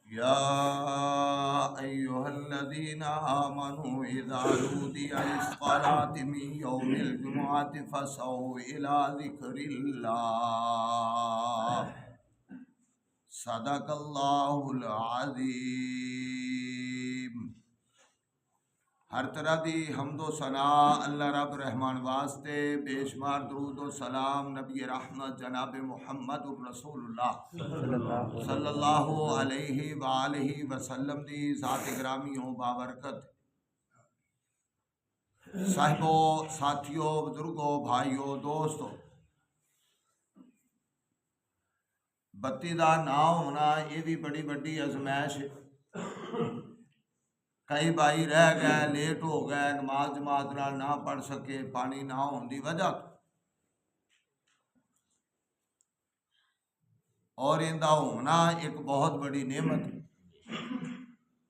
या अय्युहल्लज़ीना आमनू इज़ा नूदिया लिस्सलाति मिन यौमिल जुमुअति फसऔ इला ज़िक्रिल्लाह सदक़ल्लाहुल अज़ीम। हर तरह की हम्दो सना अल्लाह रब रहमान वास्ते, बेशुमार दरूद व सलाम नबी रहमत जनाब मुहम्मद रसूलुल्लाह सल्लल्लाहु अलैहि वालैहि वसल्लम दी ज़ात ग्रामी हो बाबरकत। साहिबो, साथियों, बुजुर्गों, भाइयों, दोस्तों, बत्ती का ना होना ये भी बड़ी बड़ी अजमैश है। कई भाई रह गए, लेट हो गए, नमाज जमात नाल ना पढ़ सके, पानी ना होने की वजह तो। और इनका होना एक बहुत बड़ी नेमत।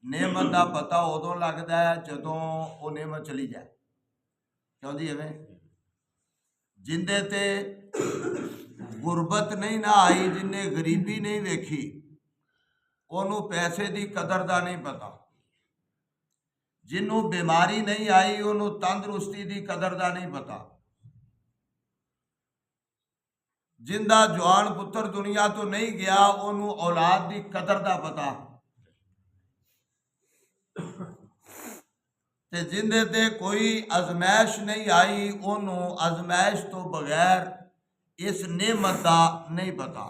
नेमत का पता उदों लगता है जदों वो नेमत चली जाए। क्यों जी? एवं जिंदे ते गुरबत नहीं ना आई, जिन्हें गरीबी नहीं वेखी, उन्होंने पैसे की कदर का नहीं पता। जिन्हों बीमारी नहीं आई, उन्होंने तंदुरुस्ती की कदर का नहीं पता। जिंदा जवान पुत्र दुनिया तो नहीं गया, उन्होंने औलाद की कदर का पता। ते जिंदे ते कोई अजमैश नहीं आई, उन्होंने अजमैश तो बगैर इस नेमत का नहीं पता।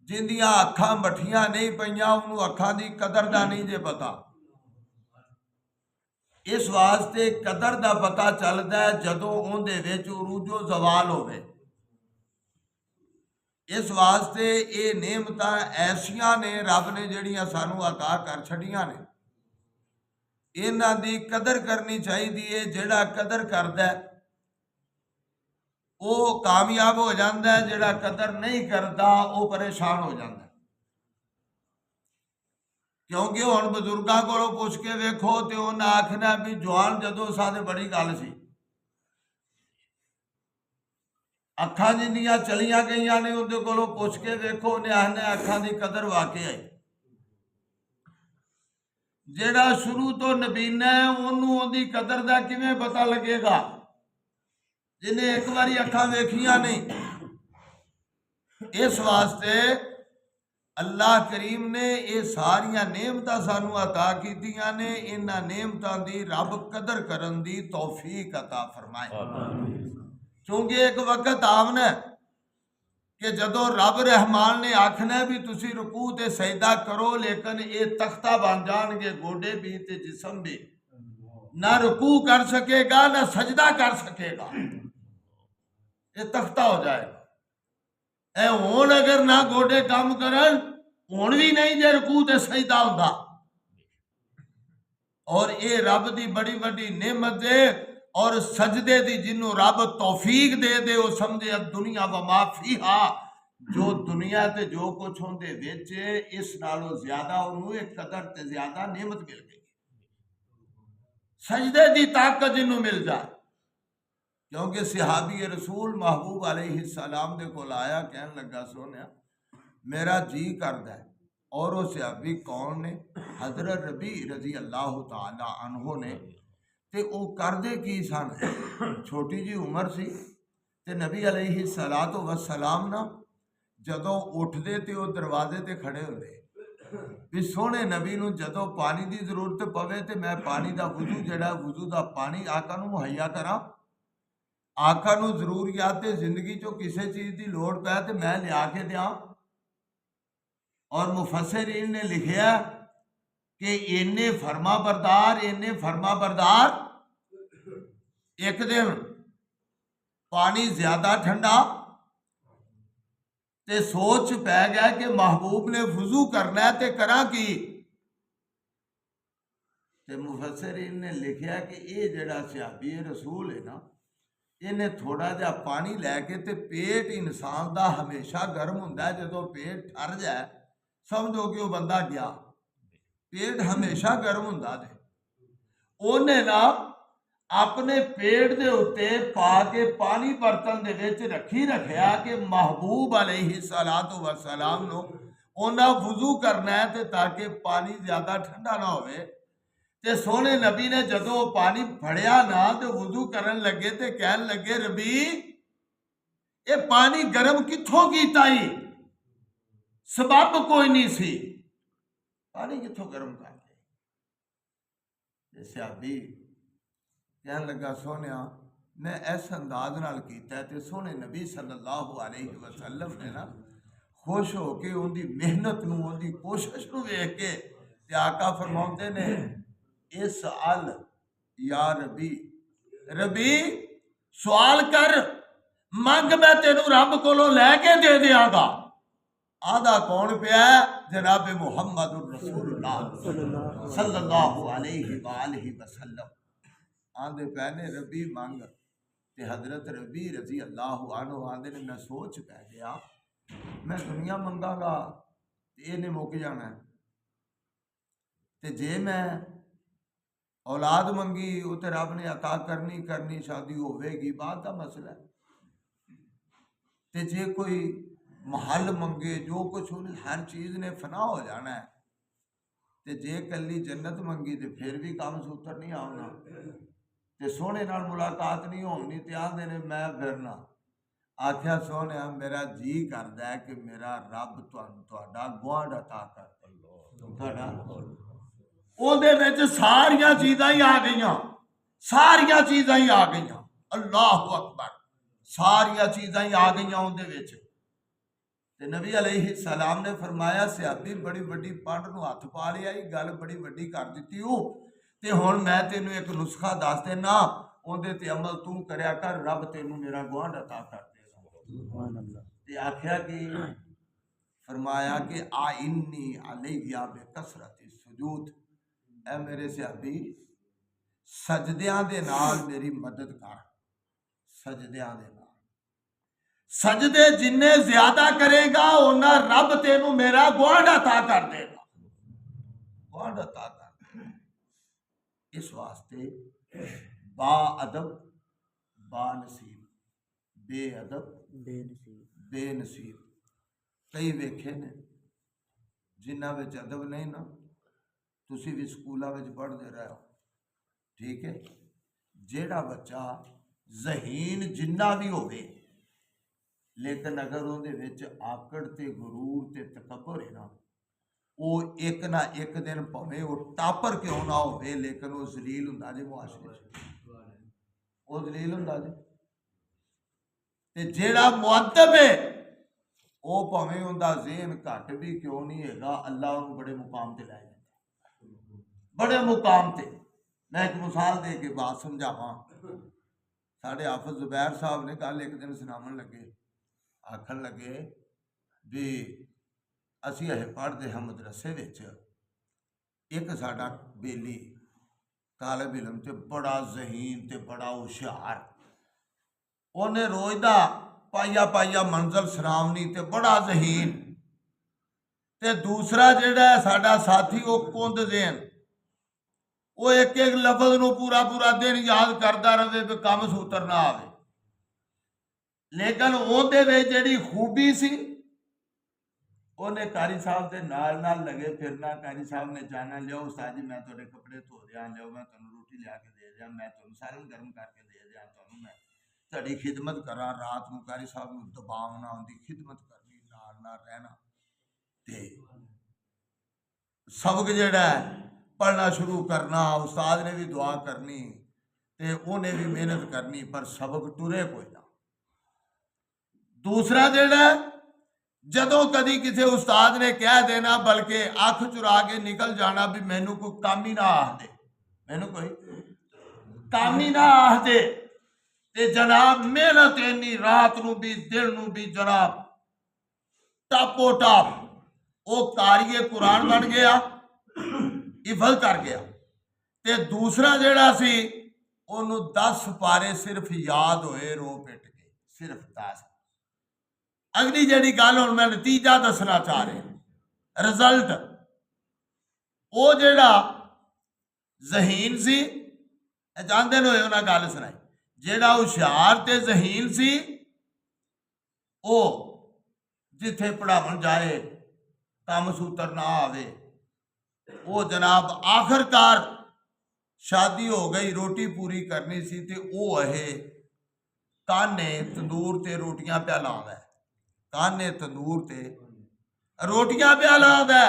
जिंदियां अखां मठियां नहीं पईयां, उन्होंने अखां की कदर का नहीं जे पता। इस वास्ते कदर का पता चलता है जदों उहदे विच उरूजो जवाल होवे। इस वास्ते ये नेमतां ऐसियां ने रब ने जिहड़ियां सानू अता कर छड़ियां ने, इन्हां दी कदर करनी चाहिए। जिहड़ा कदर करदा है वो कामयाब हो जाता है, जिहड़ा कदर नहीं करता वो परेशान हो जाता है। क्योंकि हुण बजुर्गों कोलों पुछ के वेखो तो उन्हें आखना भी जवान जदों साडे बड़ी गल सी, अखां जिन्नियां चलियां गईयां ने, उहदे कोलों पुछ के वेखो, उन्हें आखना अखां की कदर वाकई आई। जेड़ा शुरू तो नबीना है, उन्होंने उहदी कदर का किवें पता लगेगा जिन्हें एक बारी अखां वेखियां नहीं। इस वास्ते अल्लाह करीम ने ये सारिया नेमतां सानू अता कीतियां ने। इन्हां नेमतां दी रब कदर करन दी तौफीक अता फरमाए। क्योंकि एक वक्त आवना कि जदों रब रहमान ने आखना भी तुसी रुकू ते सजदा करो, लेकिन ये तख्ता बन जाएंगे, गोडे भी ते जिस्म भी, ना रुकू कर सकेगा ना सजदा कर सकेगा, ये तख्ता हो जाएगा। ए हुण अगर ना गोडे काम करन, हुण भी नहीं जे रुकू ते सजदा हुंदा। और ये रब दी बड़ी बड़ी नेमत है। और सजदे दी जिन्हों रब तौफीक दे दे, वो समझे दुनिया व माफीहा, जो दुनिया ते जो कुछ होंदे विच इस नालों ज्यादा उन्होंने एक कदर ते ज्यादा नेमत मिल गई। सजदे दी ताकत जिन्हों मिल जाए। क्योंकि सहाबी रसूल महबूब अलैहिस्सलाम दे कोल आया, कहन लगा सोनिया मेरा जी करदा है। और वो सहाबी कौन ने? हजरत रबी रजी अल्लाह तआला अन्हो ने। ते वो करदे की सन? छोटी जी उम्र सी ते नबी अलैहिस्सलातु वस्सलाम ना जदों उठदे ते वो दरवाजे ते खड़े होंदे भी सोहणे नबी नूं जदों पानी की जरूरत पवे ते मैं पानी का वुजू जिहड़ा वुजू का पानी आका नूं मुहैया करा। आका नूं जरूरियात जिंदगी चो किसी चीज़ की लोड़ पै ते मैं लिया के दियां। और मुफस्सिरीन ने लिखिया कि इन्ने फरमा बरदार एक दिन पानी ज्यादा ठंडा ते सोच पै गया कि महबूब ने वुजू करना है ते करा की। ते मुफस्सिरीन ने लिखिया कि ये जिहड़ा सहाबी रसूल है ना, इन्हें थोड़ा जिहा पानी लैके ते पेट इंसान का हमेशा गर्म हुंदा है। जदों पेट ठर जाए समझो कि वह बंदा गया। पेट हमेशा गर्म हुंदा है। उन्हें ना अपने पेट दे उत्ते पा के पानी बर्तन दे विच रखी रखिया कि महबूब अलैहि सलातो व सलाम नो उन्हां वुजू करना है ते ताकि पानी ज्यादा ठंडा ना होवे। ते सोहने नबी ने जदों पानी फड़िया ना ते वुजू करन लगे ते कहन लगे रबी ये पानी गर्म कित्थों कीता ही, सबब कोई नहीं सी, पानी कित्थों गर्म कर लिया। सहाबी कहन लगा सोहनिया मैं इस अंदाज नाल कीता ते सोहने नबी सल्लल्लाहु अलैहि वसल्लम ने ना खुश हो के उनकी मेहनत नूं उनकी कोशिश नूं वेख के ते आका फरमाउंदे ने इस अल या रबी, रबी सवाल कर मंग मैं तेनू रब कोलों लैके दे देंगा। आधा कौन पिया जनाब मुहम्मद रसूलुल्लाह सल्लल्लाहु अलैहि वसल्लम आंदे पैने रबी मंग ते हजरत रबी रजी अल्लाह अन्हु आंदे ने मैं सोच पै गया मैं दुनिया मंगांगा ये ने मुक जाना है ते जे मैं औलाद मंगी वो तो रब ने अता करनी करनी शादी होवेगी बाद का मसला है। ते जे कोई महल मंगे जो कुछ उन्हें हर चीज़ ने फना हो जाना है ते जे कली जन्नत मंगी तो फिर भी काम सूत्र नहीं आना ते सोहने नाल मुलाकात नहीं होनी ते आंदे ने मैं फिरना आख्या सोहने मेरा जी करदा है कि मेरा रब तुहाडा गुआंढ अता कर ਉਹਦੇ ਵਿੱਚ ਸਾਰੀਆਂ ਚੀਜ਼ਾਂ ਹੀ ਆ ਗਈਆਂ, ਸਾਰੀਆਂ ਚੀਜ਼ਾਂ ਹੀ ਆ ਗਈਆਂ। ਅੱਲਾਹੁ ਅਕਬਰ, ਸਾਰੀਆਂ ਚੀਜ਼ਾਂ ਹੀ ਆ ਗਈਆਂ ਉਹਦੇ ਵਿੱਚ। ਤੇ ਨਬੀ ਅਲੈਹਿ ਸਲਾਮ ਨੇ ਫਰਮਾਇਆ ਸਿਹਾਬੀ ਬੜੀ ਵੱਡੀ ਪੰਡ ਨੂੰ ਹੱਥ ਪਾ ਲਿਆ, ਇਹ ਗੱਲ ਬੜੀ ਵੱਡੀ ਕਰ ਦਿੱਤੀ ਉਹ ਤੇ ਹੁਣ ਮੈਂ ਤੈਨੂੰ ਇੱਕ ਨੁਸਖਾ ਦੱਸ ਦੇਣਾ ਉਹਦੇ ਤੇ ਅਮਲ ਤੂੰ ਕਰਿਆ ਕਰ, ਰੱਬ ਤੈਨੂੰ ਮੇਰਾ ਗੁਆਂਢ ਅਤਾ ਕਰ ਦੇਗਾ। ਸੁਭਾਨ ਅੱਲਾਹ। ਤੇ ਆਖਿਆ ਕਿ ਫਰਮਾਇਆ ਕਿ ਆ ਇੰਨੀ ਅਲੈਹਿਆ ਬਕਸਰਤ ਸੁਜੂਦ, ऐ मेरे सिहाबी सजदियां दे नाल मेरी मदद कर, सजदियां दे नाल सजदे जिन्ने ज्यादा करेगा उन्ना रब तेनू मेरा गुआंढ अता कर देगा, गुआंढ अता कर देगा। इस वास्ते बा अदब बा नसीब, बेअदब बेनसीब कई वेखे ने जिन्हां विच अदब नहीं ना, तुसी भी स्कूलों में पढ़ते रहे हो, ठीक है। जेड़ा बच्चा जहीन जिन्ना भी होवे लेकिन अगर उहदे विच आकड़ ते गुरूर ते तकब्बर है ना, वो एक ना एक दिन भावें वो टापर क्यों ना होवे लेकिन वो जलील हुंदा जे मुआशरे च, वो जलील हुंदा जे। ते जेड़ा मुअद्दब है वो भावें उहदा ज़हन घट भी क्यों नहीं हैगा, अल्लाह उहनूं बड़े मुकाम ते लै जांदा, बड़े मुकाम ते। मैं एक मिसाल दे के बात समझावा। साढ़े हाफिज जुबैर साहब ने कल एक दिन सुनावन लगे, आखन लगे भी असी अहे पढ़ते हाँ मदरसे विच, एक साडा बेली तालिब इलम ते बड़ा जहीन ते बड़ा हुशियार, उन्हें रोज दा पाइया पाइया मंजिल सरावनी ते बड़ा जहीन, ते दूसरा जिहड़ा साडा साथी वो कुंद ज़हन, वो एक एक लफज नूं पूरा पूरा दिन याद करता रहे भी कम सूत्र ना आवे, लेकिन उहदे विच जिहड़ी खूबी सी उन्हें कारी साहब के नाल नाल लगे फिरना। कारी साहब ने जाना लियो उस्ताद जी मैं तुहाडे कपड़े धो दियां, लियो मैं तुहानूं रोटी लिया के दे दियां, मैं तुहानूं सालन गर्म करके दे दियां, तुहानूं मैं तुहाडी खिदमत करा। रात नूं कारी साहब नूं दबावना, उनकी खिदमत करनी, नाल नाल रहना ते सबक जिहड़ा है पढ़ना शुरू करना, उस्ताद ने भी दुआ करनी ते उन्हें भी मेहनत करनी, पर सबक टुरे कोई ना। दूसरा जिहड़ा जदों कदी किसी उस्ताद ने कह देना बल्कि अख चुरा के निकल जाना भी मैनू कोई काम ही ना आख दे, मैनू कोई काम ही ना आख दे, ते जनाब मेहनत इन्नी रात नूं भी दिन नूं भी जनाब टापो टाप वो कारिए कुरान बन गया, इफल कर गया। ते दूसरा जिहड़ा सी ओनू 10 पारे सिर्फ याद होए रो पिट के, सिर्फ 10। अगली जिहड़ी गल हुण मैं नतीजा दसना चाह रहा, रिजल्ट वो जिहड़ा जहीन सी जानते होए उन्हें गल सुनाई, जेड़ा हुशियार ते जहीन सी वो जिथे पढ़ावन जाए काम सूत्र ना आवे, वो जनाब आखिरकार शादी हो गई, रोटी पूरी करनी सी ते वो है काने तंदूर ते रोटियां प्या लावे, काने तंदूर ते रोटियां प्या लावे।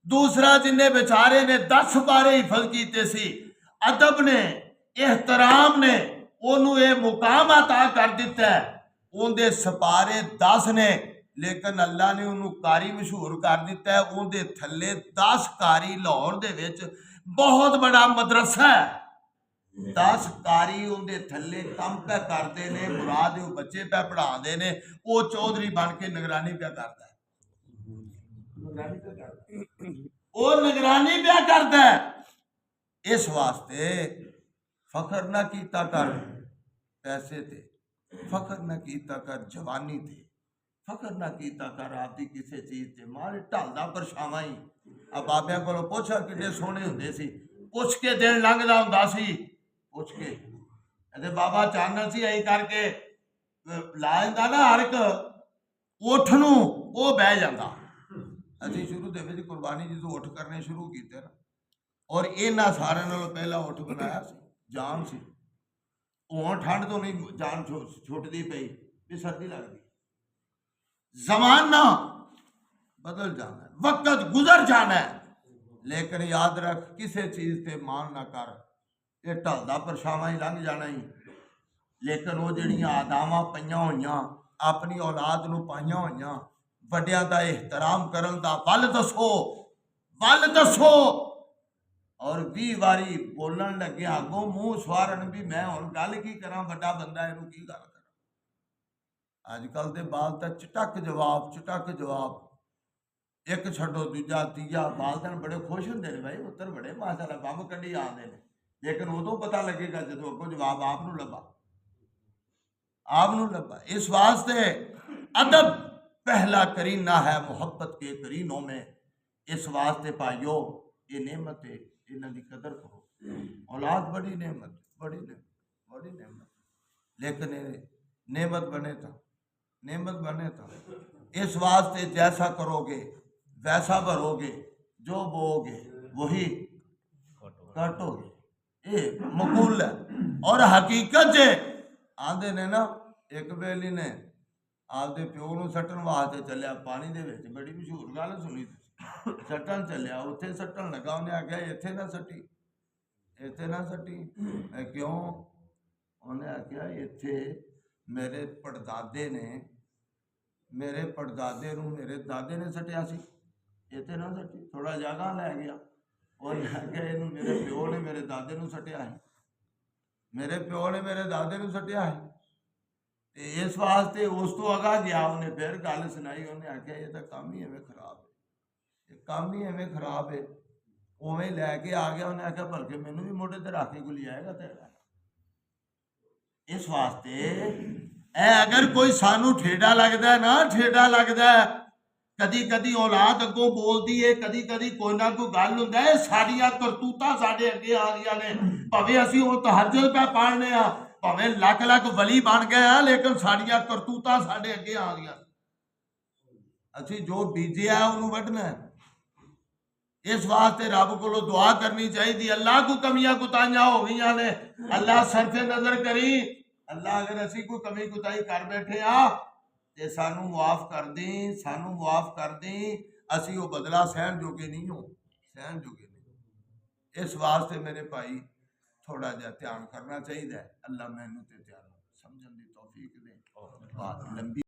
दूसरा जिन्हें बेचारे ने 10 बारे हिफज कीते सी, अदब ने एहतराम ने ओनू ये मुकाम अता कर दिता है, उनके सपारे 10 ने, लेकिन अल्लाह ने उन्होंने कारी मशहूर कर दिता है। उनके थले 10 कारी लाहौर दे विच बहुत बड़ा मदरसा है, 10 कारी उनके थले कम पे करते ने, मुराद बच्चे पे पढ़ाते ने, वो चौधरी बन के निगरानी पे करता है, वो निगरानी पे करता है। इस वास्ते फखर ना कीता कर पैसे ते, फखर ना कीता कर जवानी ते, फखर ना कीता कर आपकी किसी चीज से, मारे ढलदा परछावां ही। अब बाबिया को पुछा कितने सोहने होंदे सी, पुछ के दिन लंघदा हुंदा सी, पुछ के अरे बाबा चानन सी ऐ करके ला जांदा ना, हर एक उठ नूं वो बह जांदा। असीं शुरू दे विच कुर्बानी जो उठ करने शुरू कीते ना, और इन्हां सारिआं नालों पहला उठ बनाया सी जान सी। हुण ठंड तो नहीं जान छुटदी पई भी सर्दी लगदी, जमाना बदल जाना है, वक्त गुजर जाना है, लेकिन याद रख किसी चीज से मान ना कर, ये ढलदा परछावां ही लंघ जाना ही। लेकिन वो जिहड़ियां आदावां पईयां होईयां, अपनी औलाद नूं पाईयां होईयां, वड्डियां दा एहतराम करन दा वल दसो, और 20 वारी बोलन लगे अगों मूँह सवारन भी मैं हुण गल की करा, वड्डा बंदा इहनूं की गल करा। अजकल दे बाल तां चटक जवाब, एक छड्डो दूजा तीजा, बालदन बड़े खुश होंदे ने भाई, उत्तर बड़े माशाअल्लाह बंब कड्ढी आंदे ने, लेकिन उदों पता लगेगा जदों अगों जवाब आप नूं लब्भा। इस वास्ते अदब पहला करीना है मोहब्बत के करीनों में। इस वास्ते भाइयों ये नेमत है, इन्हां दी कदर करो। औलाद बड़ी नेमत, लेकिन नेमत बने तो इस वास्ते जैसा करोगे वैसा भरोगे, जो बोओगे वही काटोगे, ये मकूल है। और हकीकत जे आंदे ने ना, एक बेली ने आपदे प्यो नूं सट्टन वास्ते चलिया पानी दे विच, बड़ी मशहूर गल सुनी, सट्टन चलिया, उत्थे सट्टन लगा, उन्हें आख्या इत्थे ना सट्टी, क्यों? उन्हें आख्या इत्थे मेरे पड़दादे नूं मेरे दादे ने सट्टिया सी, इत्थे ना सट्टी, थोड़ा जगह लै गया। उन्हें आख्या इहनूं मेरे प्यो ने मेरे दादे नूं सट्टिया है, मेरे प्यो ने मेरे दादे नूं सट्टिया है। इस वास्ते उस तो अगा गया, उन्हें फिर गल सुनाई, उन्हें आख्या ये तो काम ही एवें खराब है, उवें लैके आ गया। उन्हें आख्या बल्कि मैनू भी मोढे ते रख के कोई लियाएगा तेरा। इस वास्ते अगर कोई सानू ठेडा लगता है ना, कदी औलाद अगों बोलती है, कदी कोई ना कोई गल हुंदा है, साडियां करतूतां साडे अगे आ रही ने, भावें असीं हुण तहज्जुद पे पढ़ने आ, भावें लख वली बन गए आ, लेकिन साडियां करतूतां साडे अगे आ रही। असीं जो बीजिया उहनूं वढना है। इस वास्ते रब को दुआ करनी चाहिए, अल्लाह को कमियां कुताइयां हो गई ने, अल्लाह सरफे नजर करी, अल्लाह अगर असी कोई कमी कुताई कर बैठे तो सानू मुआफ कर दी, असी वो बदला सहन जोगे नहीं। इस वास्ते मेरे भाई थोड़ा जा ध्यान करना चाहिए। अल्लाह मैनू ते ध्यान समझने की तौफीक दे। बात लंबी